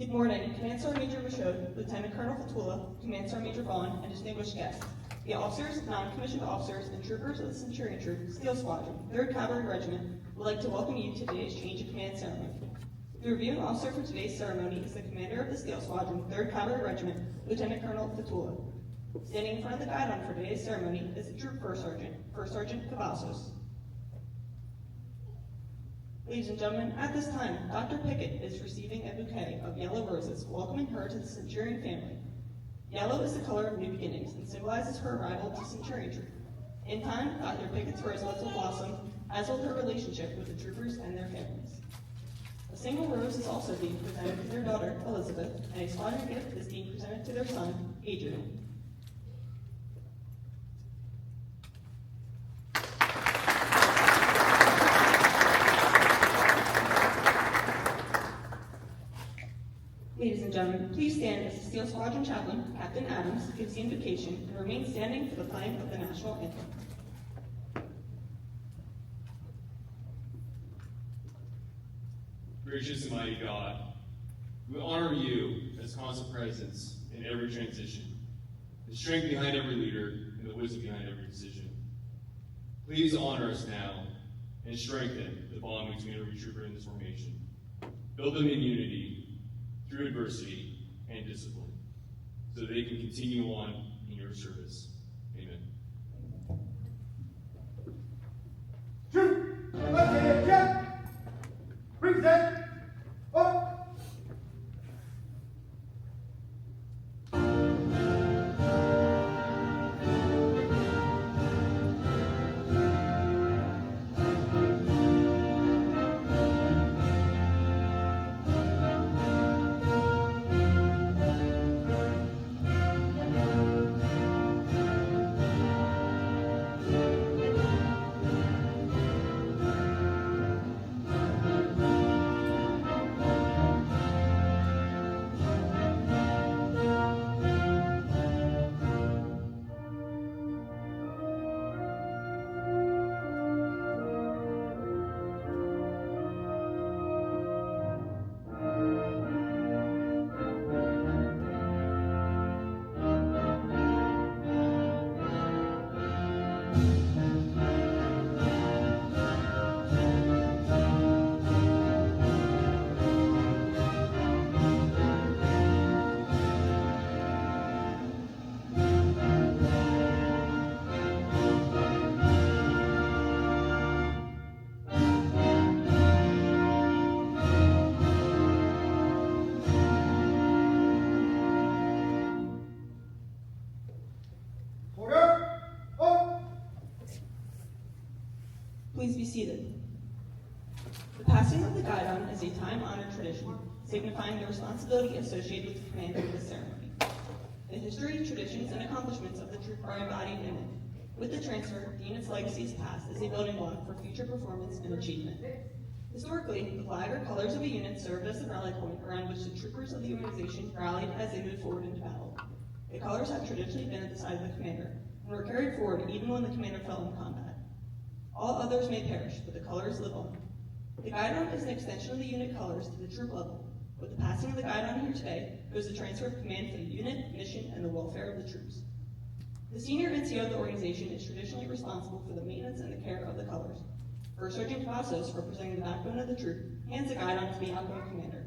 Good morning, Command Sergeant Major Michaud, Lieutenant Colonel Fatula, Command Sergeant Major Vaughn, and distinguished guests. The officers, non-commissioned officers, and troopers of the Centurion Troop, Steel Squadron, 3rd Cavalry Regiment, would like to welcome you to today's change of command ceremony. The reviewing officer for today's ceremony is the commander of the Steel Squadron, 3rd Cavalry Regiment, Lieutenant Colonel Fatula. Standing in front of the guidon for today's ceremony is the Troop First Sergeant Cavazos. Ladies and gentlemen, at this time, Dr. Pickett is receiving a bouquet of yellow roses, welcoming her to the Centurion family. Yellow is the color of new beginnings and symbolizes her arrival to Centurion Troop. In time, Dr. Pickett's rosebuds will blossom, as will her relationship with the troopers and their families. A single rose is also being presented to their daughter, Elizabeth, and a squadron gift is being presented to their son, Adrian. Ladies and gentlemen, please stand as the Steel Squadron Chaplain, Captain Adams, gives the invocation and remain standing for the playing of the national anthem. Gracious and mighty God, we honor you as constant presence in every transition, the strength behind every leader, and the wisdom behind every decision. Please honor us now and strengthen the bond between every trooper in this formation. Build them in unity through adversity and discipline, so they can continue on in your service. Amen. Shoot! Present! Up! Please be seated. The passing of the guidon is a time-honored tradition, signifying the responsibility associated with the command of this ceremony. The history, traditions, and accomplishments of the troop are embodied in it. With the transfer, the unit's legacy is passed as a building block for future performance and achievement. Historically, the flag or colors of a unit served as the rally point around which the troopers of the organization rallied as they moved forward into battle. The colors have traditionally been at the side of the commander, and were carried forward even when the commander fell in combat. All others may perish, but the colors live on. The guidon is an extension of the unit colors to the troop level. With the passing of the guidon here today goes the transfer of command for the unit, mission, and the welfare of the troops. The senior NCO of the organization is traditionally responsible for the maintenance and the care of the colors. First Sergeant Cavazos, representing the backbone of the troop, hands the guidon to the outgoing commander.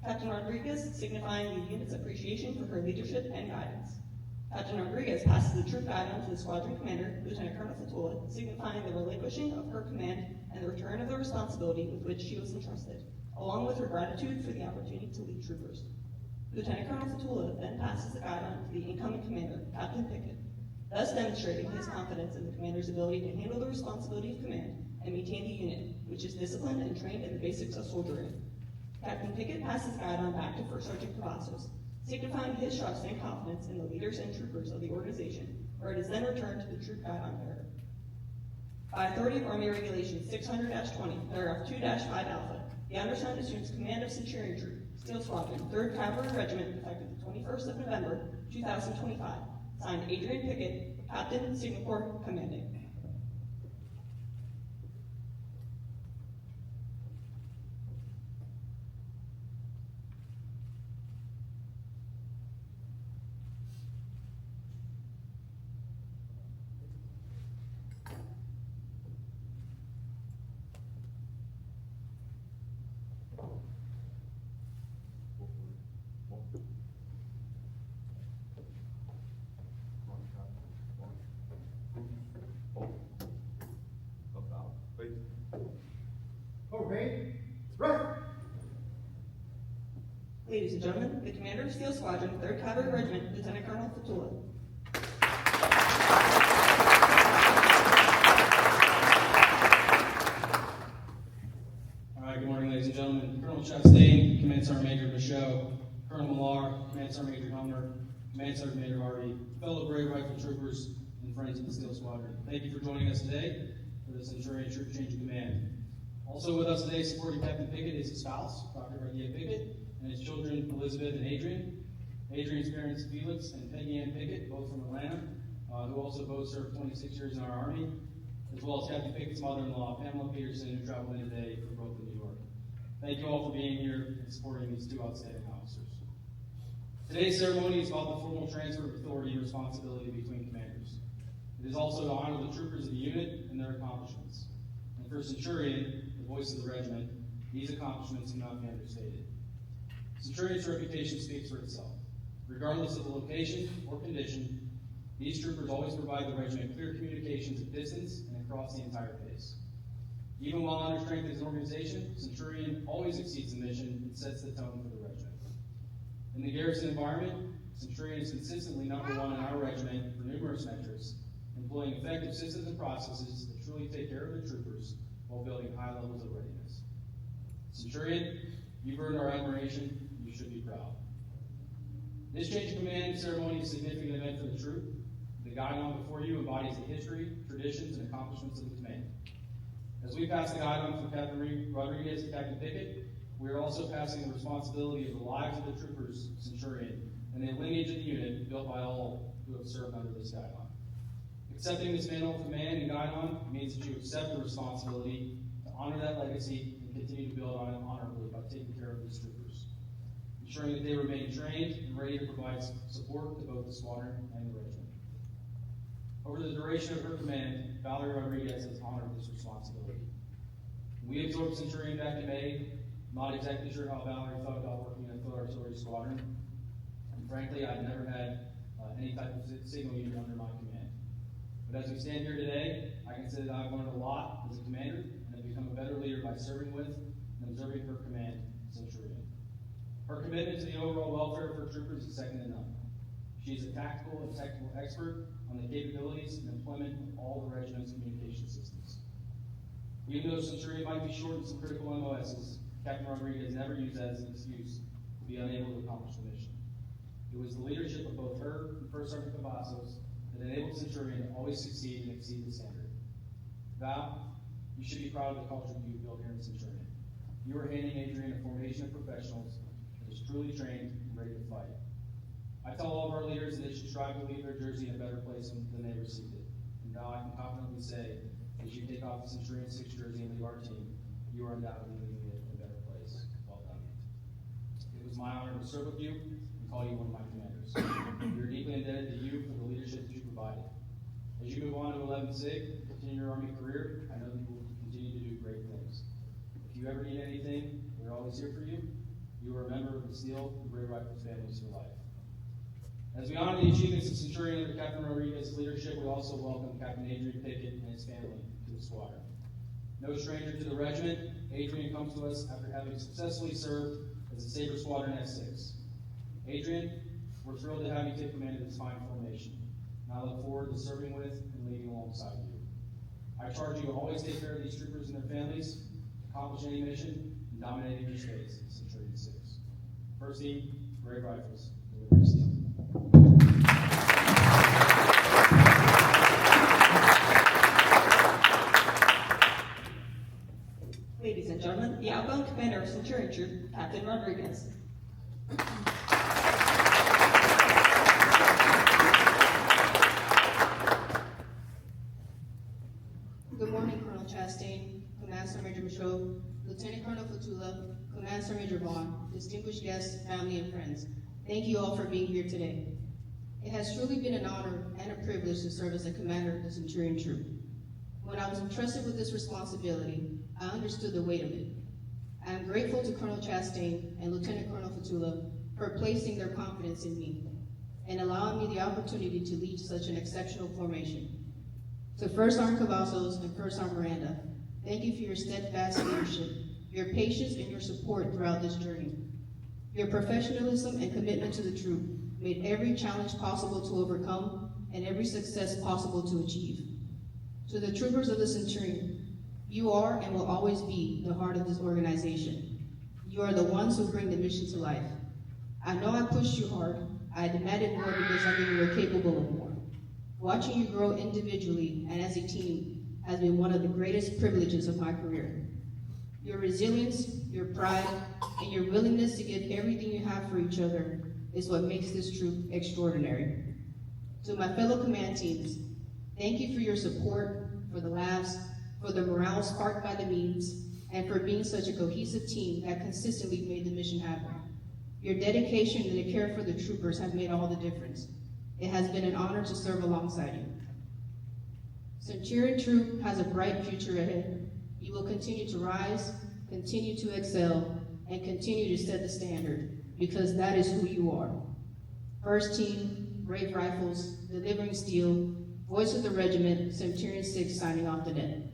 Captain Rodriguez, signifying the unit's appreciation for her leadership and guidance. Captain Rodriguez passes the troop guidon to the squadron commander, Lieutenant Colonel Fatula, signifying the relinquishing of her command and the return of the responsibility with which she was entrusted, along with her gratitude for the opportunity to lead troopers. Lieutenant Colonel Fatula then passes the guidon to the incoming commander, Captain Pickett, thus demonstrating his confidence in the commander's ability to handle the responsibility of command and maintain the unit, which is disciplined and trained in the basics of soldiering. Captain Pickett passes the guidon back to First Sergeant Cavazos, signifying his trust and confidence in the leaders and troopers of the organization, where it is then returned to the troop guidon bearer. By authority of Army Regulations 600-20, paragraph 2-5 alpha, the undersigned assumes command of Centurion Troop, Steel Squadron, 3rd Cavalry Regiment, effective the 21st of November, 2025. Signed, Adrian Pickett, Captain, Singapore, Commanding. Okay, rest. Ladies and gentlemen, the Commander of SEAL Squadron, 3rd Cavalry Regiment, Lieutenant Colonel Fatula. All right, good morning, ladies and gentlemen. Colonel Chastain, Command Sergeant Major Michaud, Colonel Millar, Command Sergeant Major Helmer, Command Sergeant Major Harvey, fellow brave rifle troopers, and friends of the SEAL Squadron. Thank you for joining us today for the Centurion Troop Change of Command. Also with us today supporting Captain Pickett is his spouse, Dr. Radia Pickett, and his children, Elizabeth and Adrian. Adrian's parents, Felix and Peggy Ann Pickett, both from Atlanta, who also both served 26 years in our Army, as well as Captain Pickett's mother-in-law, Pamela Peterson, who traveled in today for both in New York. Thank you all for being here and supporting these two outstanding officers. Today's ceremony is about the formal transfer of authority and responsibility between commanders. It is also to honor the troopers of the unit and their accomplishments. And for Centurion, the voice of the regiment, these accomplishments cannot be understated. Centurion's reputation speaks for itself. Regardless of the location or condition, these troopers always provide the regiment clear communications at distance and across the entire base. Even while under strength as an organization, Centurion always exceeds the mission and sets the tone for the regiment. In the garrison environment, Centurion is consistently number one in our regiment for numerous metrics, employing effective systems and processes that truly take care of the troopers while building high levels of readiness. Centurion, you've earned our admiration. You should be proud. This change of command ceremony is a significant event for the troop. The guidon before you embodies the history, traditions, and accomplishments of the command. As we pass the guidon from Captain Rodriguez to Captain Pickett, we are also passing the responsibility of the lives of the troopers, Centurion, and the lineage of the unit built by all who have served under this guidon. Accepting this mantle of command and guidon means that you accept the responsibility to honor that legacy and continue to build on it honorably by taking care of these troopers, ensuring that they remain trained and ready to provide support to both the squadron and the regiment. Over the duration of her command, Valerie Rodriguez has honored this responsibility. We absorbed Centurion back in May. I'm not exactly sure how Valerie thought about working in a foot artillery squadron. And frankly, I've never had any type of signal unit under my command. But as we stand here today, I can say that I've learned a lot as a commander and have become a better leader by serving with and observing her command, Centurion. Her commitment to the overall welfare of her troopers is second to none. She is a tactical and technical expert on the capabilities and employment of all the regiment's communication systems. Even though Centurion might be short in some critical MOSs, Captain Rodriguez never used that as an excuse to be unable to accomplish the mission. It was the leadership of both her and First Sergeant Cavazos that enabled Centurion to always succeed and exceed the standard. Val, you should be proud of the culture that you've built here in Centurion. You are handing Adrian a formation of professionals that is truly trained and ready to fight. I tell all of our leaders that they should strive to leave their jersey in a better place than they received it. And now I can confidently say, as you take off the Centurion 6 jersey and leave our team, you are undoubtedly leaving it in a better place. Well done. It was my honor to serve with you and call you one of my commanders. We are deeply indebted to you for the leadership that you provided. As you move on to 11 SIG and continue your Army career, I know that you will continue to do great things. If you ever need anything, we're always here for you. You are a member of the SEAL and Brave Rifles families for life. As we honor the achievements of Centurion under Captain Rodriguez's leadership, we also welcome Captain Adrian Pickett and his family to the squadron. No stranger to the regiment, Adrian comes to us after having successfully served as a Sabre Squadron F6. Adrian, we're thrilled to have you take command of this fine formation, and I look forward to serving with and leading alongside you. I charge you to always take care of these troopers and their families, accomplish any mission, and dominate your space in Centurion 6. First Team, Brave Rifles, delivery SEAL. Ladies and gentlemen, the outgoing commander of Centurion Troop, Captain Rodriguez. Good morning, Colonel Chastain, Command Sergeant Major Michaud, Lieutenant Colonel Fatula, Command Sergeant Major Vaughn, distinguished guests, family, and friends. Thank you all for being here today. It has truly been an honor and a privilege to serve as a commander of the Centurion Troop. When I was entrusted with this responsibility, I understood the weight of it. I am grateful to Colonel Chastain and Lieutenant Colonel Fatula for placing their confidence in me and allowing me the opportunity to lead such an exceptional formation. To First Sergeant Cavazos and First Sergeant Miranda, thank you for your steadfast leadership, your patience, and your support throughout this journey. Your professionalism and commitment to the troop made every challenge possible to overcome and every success possible to achieve. To the troopers of the Centurion, you are and will always be the heart of this organization. You are the ones who bring the mission to life. I know I pushed you hard. I demanded more because I knew you were capable of more. Watching you grow individually and as a team has been one of the greatest privileges of my career. Your resilience, your pride, and your willingness to give everything you have for each other is what makes this troop extraordinary. To my fellow command teams, thank you for your support, for the laughs, for the morale sparked by the memes, and for being such a cohesive team that consistently made the mission happen. Your dedication and the care for the troopers have made all the difference. It has been an honor to serve alongside you. Centurion Troop has a bright future ahead. You will continue to rise, continue to excel, and continue to set the standard, because that is who you are. First Team, Brave Rifles, Delivering Steel, Voice of the Regiment, Centurion 6 signing off the net.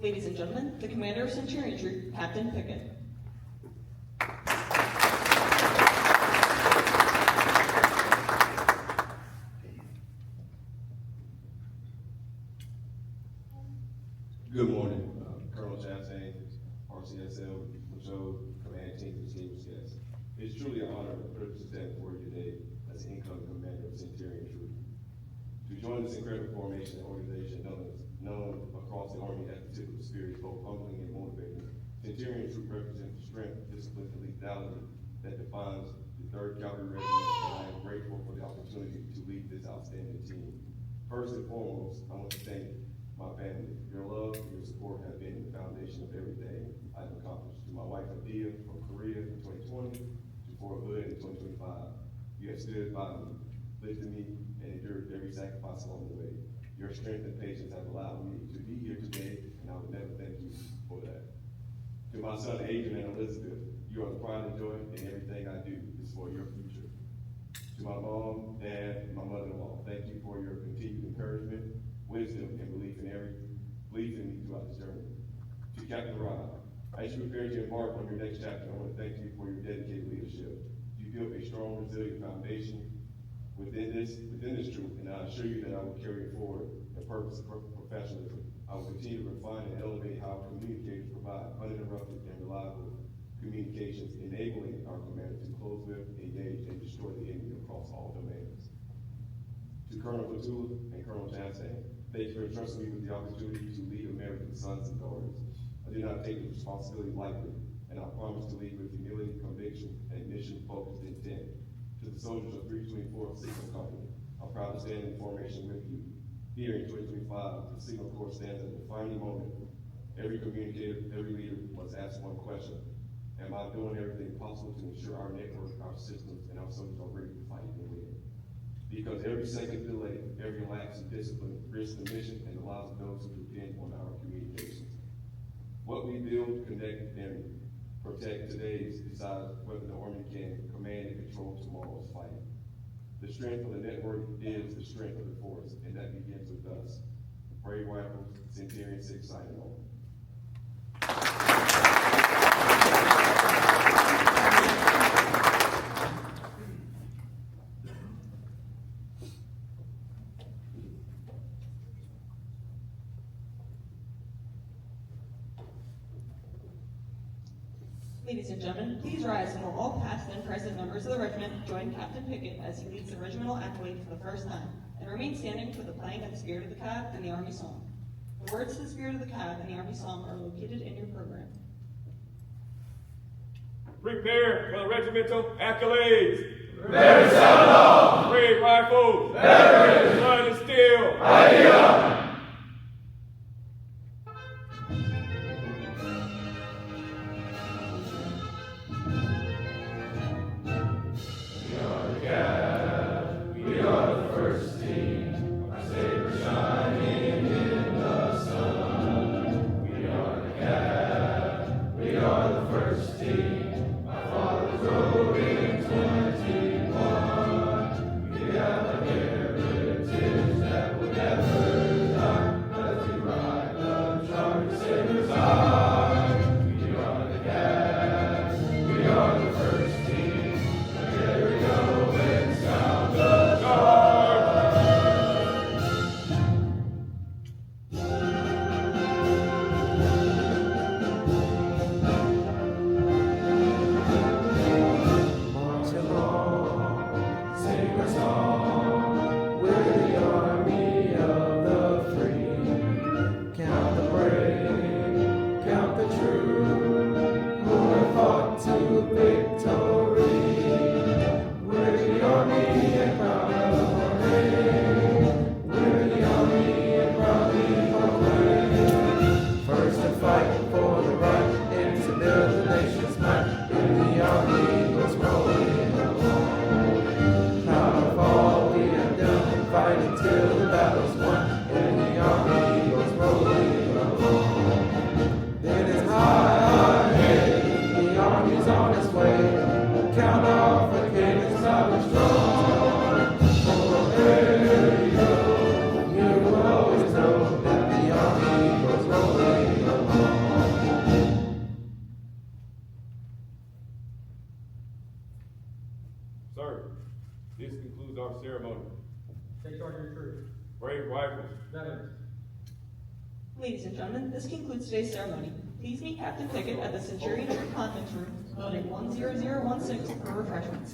Ladies and gentlemen, the Commander of Centurion Troop, Captain Pickett. Good morning, Colonel Chastain, RCSL, Michaud, Command Team, distinguished guests. It's truly an honor and a privilege to stand before you today as the incoming commander of Centurion Troop. To join this incredible formation and organization known across the Army as the tip of the spear is both humbling and motivating. Centurion Troop represents the strength, discipline, and lethality that defines the 3rd Cavalry Regiment, and I am grateful for the opportunity to lead this outstanding team. First and foremost, I want to thank my family. Your love and your support have been the foundation of everything I've accomplished. To my wife, Adia, from Korea in 2020 to Fort Hood in 2025, you have stood by me, lifted me, and endured every sacrifice along the way. Your strength and patience have allowed me to be here today, and I will never thank you for that. To my son, Adrian and Elizabeth, you are the pride and joy in everything I do is for your future. To my mom, dad, and my mother-in-law, thank you for your continued encouragement, wisdom, and belief in me throughout this journey. To Captain Rod, as you prepare to embark on your next chapter, I want to thank you for your dedicated leadership. You built a strong, resilient foundation within this troop, and I assure you that I will carry it forward in purpose of professionalism. I will continue to refine and elevate how communicators provide uninterrupted and reliable communications, enabling our commander to close with, engage, and destroy the enemy across all domains. To Colonel Fatula and Colonel Chastain, thank you for entrusting me with the opportunity to lead American sons and daughters. I do not take the responsibility lightly, and I promise to lead with humility, conviction, and mission-focused intent. To the soldiers of 324th Signal Company, I'm proud to stand in formation with you. Here in 2025, the Signal Corps stands at a defining moment. Every communicator, every leader must ask one question: am I doing everything possible to ensure our network, our systems, and our soldiers are ready to fight and win? Because every second delay, every lapse in discipline risks the mission and the lives of those who depend on our communications. What we build, connect, and protect today decides whether the Army can command and control tomorrow's fight. The strength of the network is the strength of the force, and that begins with us. Brave Rifles, Centurion 6 signing on. Ladies and gentlemen, please rise and will all past and present members of the regiment join Captain Pickett as he leads the regimental accolade for the first time, and remain standing for the playing of the Spirit of the Cab and the Army Song. The words to the Spirit of the Cab and the Army Song are located in your program. Prepare for the regimental accolades. Prepare to sound off. Brave Rifles. Veterans. Blood and Steel. Idea. We are the Cab. We are the first first team, our saber shining in the sun. We are the Cavs, we are the first team. My father's rode in 21. We have a heritage that will never die as we ride the charged sabers high. We are the Cavs, we are the first team. Here we go and sound the charge. March along, sing a song. We're the army of the free. Count the brave, count the true, who have fought to victory. We're the army and proud of our name. We're the army and proudly proclaim. First to fight for the right and to build the nation's might. In the army goes rolling along. Proud of all we have done, fighting till the battle's won. In the army goes rolling along. Then it's high, hey, the army's on its way. Count off the cannons, loud and strong. Oh, there you go. You will always know that the army goes rolling along. Sir, this concludes our ceremony. Take charge of your troop. Brave rifles. Veterans. Ladies and gentlemen, this concludes today's ceremony. Please meet Captain Pickett at the Centurion Troop Conference Room, building 10016 for refreshments.